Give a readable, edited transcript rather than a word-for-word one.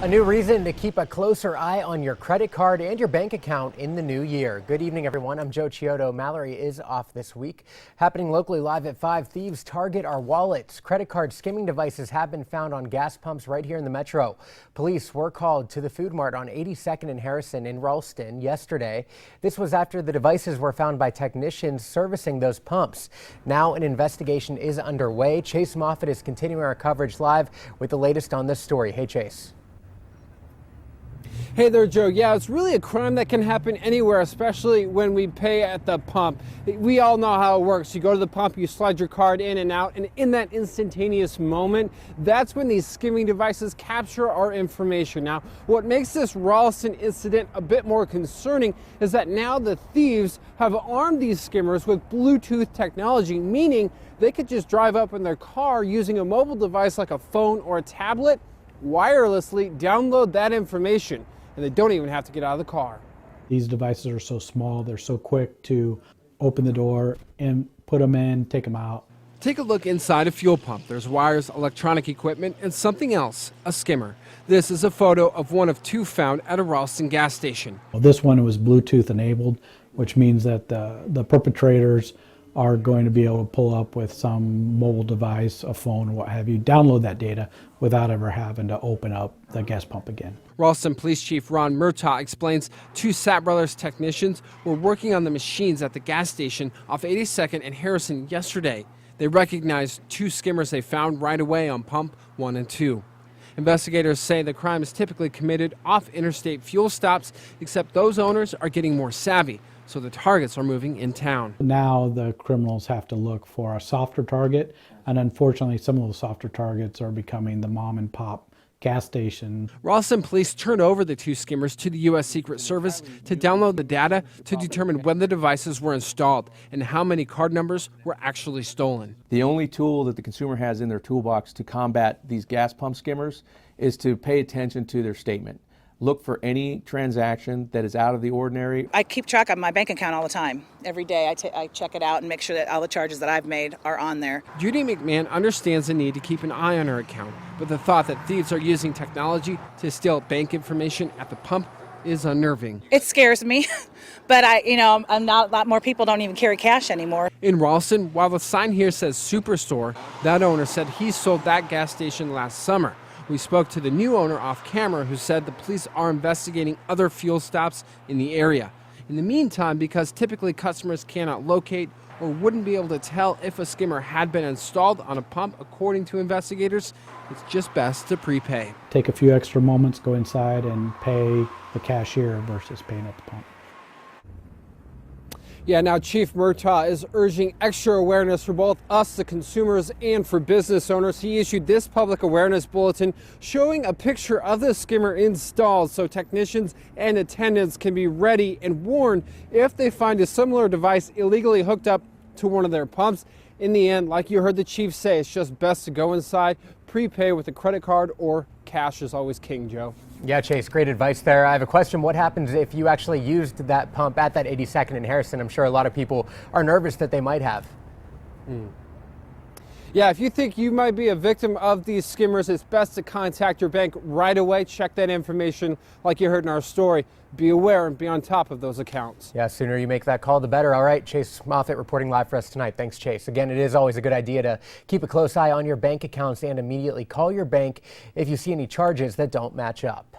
A new reason to keep a closer eye on your credit card and your bank account in the new year. Good evening, everyone. I'm Joe Chiodo. Mallory is off this week. Happening locally live at 5, thieves target our wallets. Credit card skimming devices have been found on gas pumps right here in the metro. Police were called to the Food Mart on 82nd and Harrison in Ralston yesterday. This was after the devices were found by technicians servicing those pumps. Now an investigation is underway. Chase Moffitt is continuing our coverage live with the latest on this story. Hey, Chase. Hey there, Joe. Yeah, it's really a crime that can happen anywhere, especially when we pay at the pump. We all know how it works. You go to the pump, you slide your card in and out, and in that instantaneous moment, that's when these skimming devices capture our information. Now, what makes this Ralston incident a bit more concerning is that now the thieves have armed these skimmers with Bluetooth technology, meaning they could just drive up in their car using a mobile device like a phone or a tablet, wirelessly download that information, and they don't even have to get out of the car. These devices are so small, they're so quick to open the door and put them in, take them out. Take a look inside a fuel pump. There's wires, electronic equipment, and something else, a skimmer. This is a photo of one of two found at a Ralston gas station. Well, this one was Bluetooth enabled, which means that the perpetrators are going to be able to pull up with some mobile device, a phone, what have you, download that data without ever having to open up the gas pump again. Ralston Police Chief Ron Murtaugh explains two Sapp Brothers technicians were working on the machines at the gas station off 82nd and Harrison yesterday. They recognized two skimmers they found right away on pump 1 and 2. Investigators say the crime is typically committed off interstate fuel stops, except those owners are getting more savvy, so the targets are moving in town. Now the criminals have to look for a softer target, and unfortunately some of those softer targets are becoming the mom and pop gas station. Ralston police turned over the two skimmers to the U.S. Secret Service to download the data to determine when the devices were installed and how many card numbers were actually stolen. The only tool that the consumer has in their toolbox to combat these gas pump skimmers is to pay attention to their statement. Look for any transaction that is out of the ordinary. I keep track of my bank account all the time. Every day I check it out and make sure that all the charges that I've made are on there. Judy McMahon understands the need to keep an eye on her account, but the thought that thieves are using technology to steal bank information at the pump is unnerving. It scares me, but a lot more people don't even carry cash anymore. In Ralston, while the sign here says Superstore, that owner said he sold that gas station last summer. We spoke to the new owner off camera, who said the police are investigating other fuel stops in the area. In the meantime, because typically customers cannot locate or wouldn't be able to tell if a skimmer had been installed on a pump, according to investigators, it's just best to prepay. Take a few extra moments, go inside and pay the cashier versus paying at the pump. Yeah, now Chief Murtaugh is urging extra awareness for both us, the consumers, and for business owners. He issued this public awareness bulletin showing a picture of the skimmer installed so technicians and attendants can be ready and warned if they find a similar device illegally hooked up to one of their pumps. In the end, like you heard the chief say, it's just best to go inside, prepay with a credit card, or cash is always king, Joe. Yeah, Chase, great advice there. I have a question. What happens if you actually used that pump at that 82nd and Harrison? I'm sure a lot of people are nervous that they might have. Yeah, if you think you might be a victim of these skimmers, it's best to contact your bank right away. Check that information like you heard in our story. Be aware and be on top of those accounts. Yeah, sooner you make that call, the better. All right, Chase Moffitt reporting live for us tonight. Thanks, Chase. Again, it is always a good idea to keep a close eye on your bank accounts and immediately call your bank if you see any charges that don't match up.